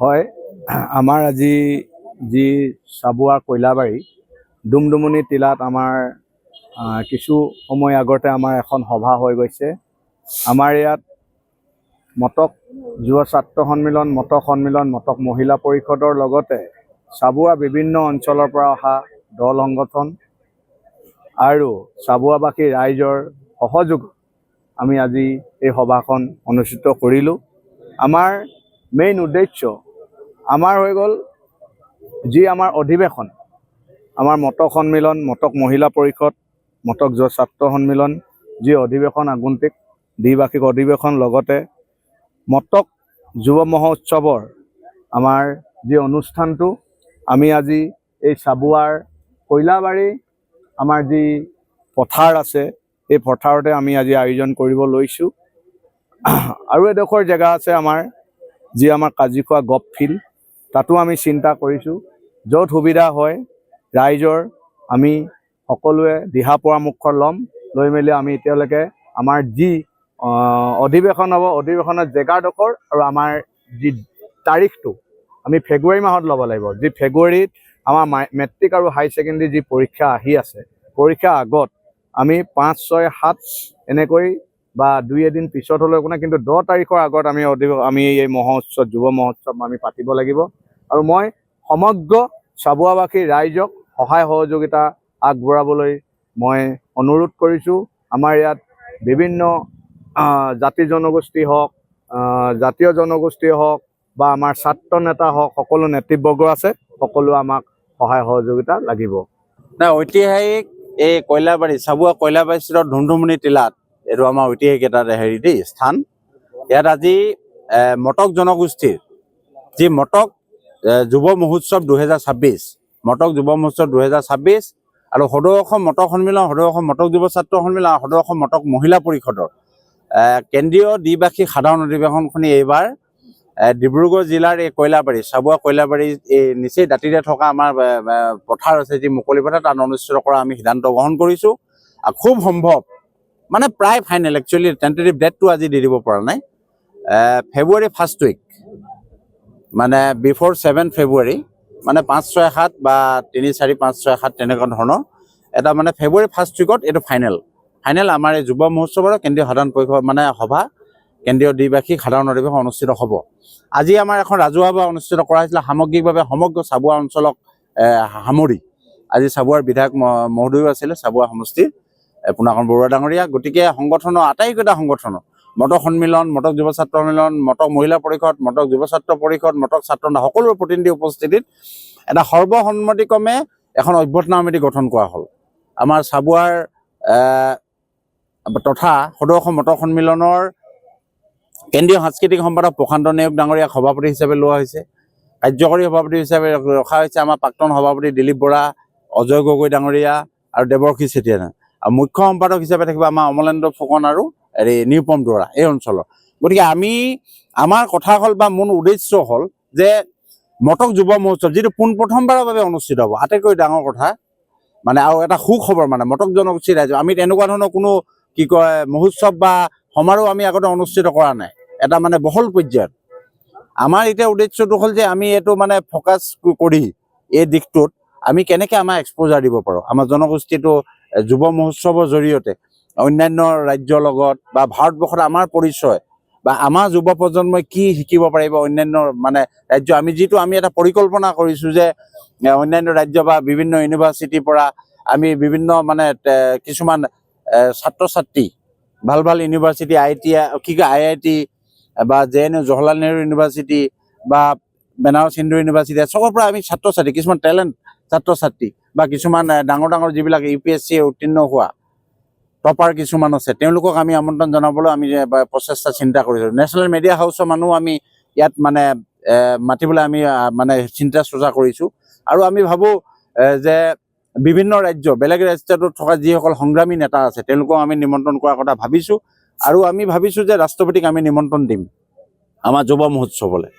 হয় আমাৰ আজি যি চাবুৱাৰ কয়লাবাৰী ডুমডুমনি টিলাত আমাৰ কিছু সময় আগতে আমাৰ এখন সভা হৈ গৈছে। আমাৰ ইয়াত মটক যুৱ ছাত্ৰ সন্মিলন, মটক সন্মিলন, মটক মহিলা পৰিষদৰ লগতে চাবুৱা বিভিন্ন অঞ্চলৰ পৰা অহা দল সংগঠন আৰু চাবুৱাবাসী ৰাইজৰ সহযোগ আমি আজি এই সভাখন অনুষ্ঠিত কৰিলোঁ। আমাৰ মেইন উদ্দেশ্য আমাৰ হৈ গ'ল যি আমাৰ অধিৱেশন, আমাৰ মটক সন্মিলন, মটক মহিলা পৰিষদ, মটক যুৱ ছাত্ৰ সন্মিলন যি অধিৱেশন আগন্তুক দ্বিবাৰ্ষিক অধিৱেশন, লগতে মটক যুৱ মহোৎসৱৰ আমাৰ যি অনুষ্ঠানটো আমি আজি এই চাবুৱাৰ কয়লাবাৰী আমাৰ যি পথাৰ আছে এই পথাৰতে আমি আজি আয়োজন কৰিব লৈছোঁ। আৰু এডোখৰ জেগা আছে আমাৰ যি আমাৰ কাজিখোৱা গভ ফিল্ড, তাতো আমি চিন্তা কৰিছোঁ য'ত সুবিধা হয় ৰাইজৰ আমি সকলোৱে দিহা পৰামৰ্শ ল'ম, লৈ মেলি আমি এতিয়ালৈকে আমাৰ যি অধিৱেশন হ'ব অধিৱেশনৰ জেগাডোখৰ আৰু আমাৰ যি তাৰিখটো আমি ফেব্ৰুৱাৰী মাহত ল'ব লাগিব। যি ফেব্ৰুৱাৰীত আমাৰ মেট্ৰিক আৰু হাই ছেকেণ্ডেৰী যি পৰীক্ষা আহি আছে, পৰীক্ষাৰ আগত আমি 5, 6, 7 এনেকৈ বা 2 এদিন পিছত হ'লেও একো নাই, কিন্তু 10 তাৰিখৰ আগত আমি এই মহোৎসৱ যুৱ মহোৎসৱ আমি পাতিব লাগিব। আৰু মই সমগ্ৰ চাবুৱাবাসী ৰাইজক সহায় সহযোগিতা আগবঢ়াবলৈ মই অনুৰোধ কৰিছোঁ। আমাৰ ইয়াত বিভিন্ন জাতি জনগোষ্ঠী হওক, জাতীয় জনগোষ্ঠী হওক বা আমাৰ ছাত্ৰ নেতা হওক, সকলো নেতৃবৰ্গ আছে, সকলো আমাক সহায় সহযোগিতা লাগিব। ঐতিহাসিক এই কয়লাবাৰী চাবুৱা কয়লাবাৰী স্থিত ডুমডুমনি টিলাত এইটো আমাৰ ঐতিহাসিক এটা দেই স্থান। ইয়াত আজি মটক জনগোষ্ঠীৰ যি মটক যুৱ মহোৎসৱ 2026, মটক যুৱ মহোৎসৱ 2026 আৰু সদৌ অসম মটক সন্মিলন, সদৌ অসম মটক যুৱ ছাত্ৰ সন্মিলন, সদৌ অসম মটক মহিলা পৰিষদৰ কেন্দ্ৰীয় দ্বিবাৰ্ষিক সাধাৰণ অধিৱেশনখনি এইবাৰ ডিব্ৰুগড় জিলাৰ এই কয়লাবাৰী চাবুৱা কয়লাবাৰী এই নিচেই দাঁতিতে থকা আমাৰ পথাৰ আছে, যি মুকলি পথাৰ, তাত অনুষ্ঠিত কৰা আমি সিদ্ধান্ত গ্ৰহণ কৰিছোঁ। খুব সম্ভৱ মানে প্ৰায় ফাইনেল, একচুৱেলি টেণ্টেটিভ ডেটটো আজি দি দিব পৰা নাই, ফেব্ৰুৱাৰী ফাৰ্ষ্ট উইক মানে বিফ'ৰ 7 ফেব্ৰুৱাৰী, মানে 5, 6, 7 বা 3, 4, 5, 6, 7 তেনেকুৱা ধৰণৰ এটা মানে ফেব্ৰুৱাৰী ফাৰ্ষ্ট উইকত এইটো ফাইনেল আমাৰ এই যুৱ মহোৎসৱৰ কেন্দ্ৰীয় সাধাৰণ পৰিষদ মানে সভা, কেন্দ্ৰীয় দ্বিবাৰ্ষিক সাধাৰণ অধিৱেশন অনুষ্ঠিত হ'ব। আজি আমাৰ এখন ৰাজহুৱাভাৱে অনুষ্ঠিত কৰা হৈছিলে, সামগ্ৰিকভাৱে সমগ্ৰ চাবুৱা অঞ্চলক সামৰি। আজি চাবুৱাৰ বিধায়ক মহোদয়ো আছিলে, চাবুৱা সমষ্টিৰ পুনাকৰণ বৰুৱা ডাঙৰীয়া। গতিকে সংগঠনৰ আটাইকেইটা সংগঠনৰ মটক সন্মিলন, মটক যুৱ ছাত্ৰ সন্মিলন, মটক মহিলা পৰিষদ, মটক যুৱ ছাত্ৰ পৰিষদ, মটক ছাত্ৰ সকলোৰে প্ৰতিনিধি উপস্থিতিত এটা সৰ্বসন্মতিক্ৰমে এখন অভ্যৰ্থনা সমিতি গঠন কৰা হ'ল। আমাৰ চাবুৱাৰ তথা সদৌ অসম মটক সন্মিলনৰ কেন্দ্ৰীয় সাংস্কৃতিক সম্পাদক প্ৰশান্ত নেওগ ডাঙৰীয়াক সভাপতি হিচাপে লোৱা হৈছে। কাৰ্যকৰী সভাপতি হিচাপে ৰখা হৈছে আমাৰ প্ৰাক্তন সভাপতি দিলীপ বৰা, অজয় গগৈ ডাঙৰীয়া আৰু দেৱৰ্ষী চেতিয়া। আৰু মুখ্য সম্পাদক হিচাপে থাকিব আমাৰ অমলেন্দ্ৰ ফুকন আৰু নিৰুপম দুৱৰা এই অঞ্চলৰ। গতিকে আমাৰ কথা হ'ল বা মূল উদ্দেশ্য হ'ল যে মটক যুৱ মহোৎসৱ যিটো পোনপ্ৰথমবাৰৰ বাবে অনুষ্ঠিত হ'ব, আটাইতকৈ ডাঙৰ কথা মানে আৰু এটা সুখবৰ মানে মটক জনগোষ্ঠীৰ ৰাইজ আমি তেনেকুৱা ধৰণৰ কোনো মহোৎসৱ বা সমাৰোহ আমি আগতে অনুষ্ঠিত কৰা নাই, এটা মানে বহল পৰ্যায়ত। আমাৰ এতিয়া উদ্দেশ্যটো হ'ল যে আমি এইটো মানে ফ'কাছ কৰি এই দিশটোত আমি কেনেকৈ আমাৰ এক্সপ'জাৰ দিব পাৰোঁ, আমাৰ জনগোষ্ঠীটো যুৱ মহোৎসৱৰ জৰিয়তে অন্যান্য ৰাজ্যৰ লগত বা ভাৰতবৰ্ষত আমাৰ পৰিচয় বা আমাৰ যুৱ প্ৰজন্মই কি শিকিব পাৰিব অন্যান্য মানে ৰাজ্য, আমি এটা পৰিকল্পনা কৰিছোঁ যে অন্যান্য ৰাজ্য বা বিভিন্ন ইউনিভাৰ্চিটিৰ পৰা আমি বিভিন্ন মানে কিছুমান ছাত্ৰ ছাত্ৰী ভাল ইউনিভাৰ্চিটি IIT বা JNU জৱাহৰলাল নেহৰু ইউনিভাৰ্চিটি বা বেনাৰস হিন্দু ইউনিভাৰ্চিটি চবৰ পৰা আমি ছাত্ৰ ছাত্ৰী, কিছুমান টেলেণ্ট ছাত্ৰ ছাত্ৰী বা কিছুমান ডাঙৰ যিবিলাক UPSC উত্তীৰ্ণ হোৱা টপাৰ কিছুমান আছে, তেওঁলোকক আমি আমন্ত্ৰণ জনাবলৈ আমি প্ৰচেষ্টা চিন্তা কৰিছোঁ। নেশ্যনেল মিডিয়া হাউচৰ মানুহ আমি ইয়াত মানে মাতিবলৈ আমি মানে চিন্তা চৰ্চা কৰিছোঁ। আৰু আমি ভাবোঁ যে বিভিন্ন ৰাজ্য, বেলেগ ৰাজ্যত থকা যিসকল সংগ্ৰামী নেতা আছে তেওঁলোকক আমি নিমন্ত্ৰণ কৰাৰ কথা ভাবিছোঁ। আৰু আমি ভাবিছোঁ যে ৰাষ্ট্ৰপতিক আমি নিমন্ত্ৰণ দিম আমাৰ যুৱ মহোৎসৱলৈ।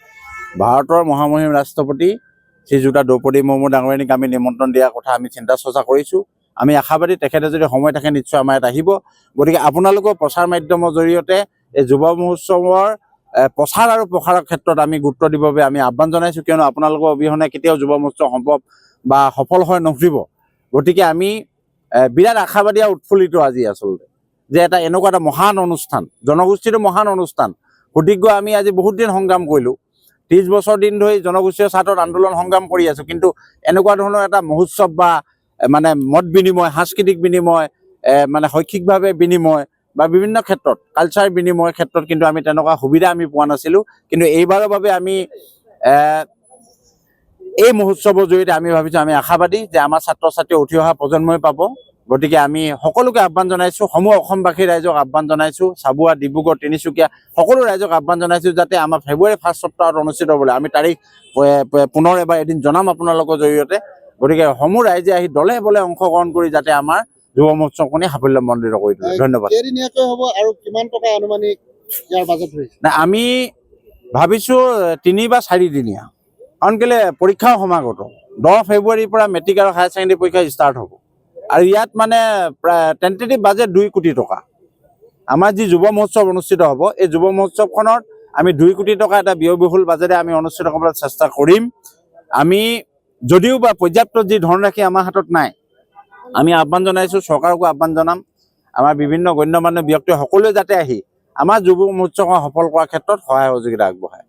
ভাৰতৰ মহামহিম ৰাষ্ট্ৰপতি শ্ৰীযুতা দ্ৰৌপদী মুৰ্মু ডাঙৰীয়ানীক আমি নিমন্ত্ৰণ দিয়াৰ কথা আমি চিন্তা চৰ্চা কৰিছোঁ। আমি আশাবাদী তেখেতে যদি সময় থাকে নিশ্চয় আমাৰ ইয়াত আহিব। গতিকে আপোনালোকৰ প্ৰচাৰ মাধ্যমৰ জৰিয়তে এই যুৱ মহোৎসৱৰ প্ৰচাৰ আৰু প্ৰসাৰৰ ক্ষেত্ৰত আমি গুৰুত্ব দিবৰ বাবে আমি আহ্বান জনাইছোঁ, কিয়নো আপোনালোকৰ অবিহনে কেতিয়াও যুৱ মহোৎসৱ সম্ভৱ বা সফল হৈ নুঠিব। গতিকে আমি বিৰাট আশাবাদী আৰু উৎফুল্লিত আজি আচলতে যে এনেকুৱা এটা মহান অনুষ্ঠান, জনগোষ্ঠীটো মহান অনুষ্ঠান। সুদীৰ্ঘ আমি আজি বহুত দিন সংগ্ৰাম কৰিলোঁ, 30 বছৰ দিন ধৰি জনগোষ্ঠীয় ছাত্ৰত আন্দোলন সংগ্ৰাম কৰি আছোঁ, কিন্তু এনেকুৱা ধৰণৰ এটা মহোৎসৱ বা মানে মত বিনিময়, সাংস্কৃতিক বিনিময়, মানে শৈক্ষিকভাৱে বিনিময় বা বিভিন্ন ক্ষেত্ৰত কালচাৰ বিনিময়ৰ ক্ষেত্ৰত কিন্তু আমি তেনেকুৱা সুবিধা আমি পোৱা নাছিলোঁ। কিন্তু এইবাৰৰ বাবে আমি এই মহোৎসৱৰ জৰিয়তে আমি ভাবিছোঁ, আমি আশাবাদী যে আমাৰ ছাত্ৰ ছাত্ৰী উঠি অহা প্ৰজন্মই পাব। গতিকে আমি সকলোকে আহ্বান জনাইছোঁ, সমূহ অসমবাসী ৰাইজক আহ্বান জনাইছোঁ, চাবুৱা, ডিব্ৰুগড়, তিনিচুকীয়া সকলো ৰাইজক আহ্বান জনাইছোঁ যাতে আমাৰ ফেব্ৰুৱাৰী 1st সপ্তাহত অনুষ্ঠিত হ'বলৈ আমি তাৰিখ পুনৰ এদিন জনাম আপোনালোকৰ জৰিয়তে। গতিকে সমূহ ৰাইজে আহি দলে বলে অংশগ্ৰহণ কৰি যাতে আমাৰ যুৱ মহোৎসৱখনি সাফল্যমণ্ডিত কৰি তোলে। ধন্যবাদ। কেইদিনীয়াকৈ হ'ব আৰু কিমান টকা আনুমানিক ইয়াৰ বাজেট হৈছে? আমি ভাবিছোঁ 3 বা 4 দিনীয়া, কাৰণ কেলৈ পৰীক্ষাও সমাগত। 10 ফেব্ৰুৱাৰীৰ পৰা মেট্ৰিক আৰু হায়াৰ ছেকেণ্ডেৰী পৰীক্ষা ষ্টাৰ্ট হ'ব, আৰু ইয়াত মানে প্ৰায় টেণ্টেটিভ বাজেট 2 কোটি টকা। আমাৰ যি যুৱ মহোৎসৱ অনুষ্ঠিত হ'ব, এই যুৱ মহোৎসৱখনত আমি 2 কোটি টকা এটা ব্যয়বহুল বাজেটে আমি অনুষ্ঠিত কৰিবলৈ চেষ্টা কৰিম। আমি যদিও বা পৰ্যাপ্ত যি ধনৰাশি আমাৰ হাতত নাই, আমি আহ্বান জনাইছোঁ, চৰকাৰকো আহ্বান জনাম, আমাৰ বিভিন্ন গণ্যমান্য ব্যক্তি সকলোৱে যাতে আহি আমাৰ যুৱ মহোৎসৱ সফল কৰাৰ ক্ষেত্ৰত সহায় সহযোগিতা আগবঢ়ায়।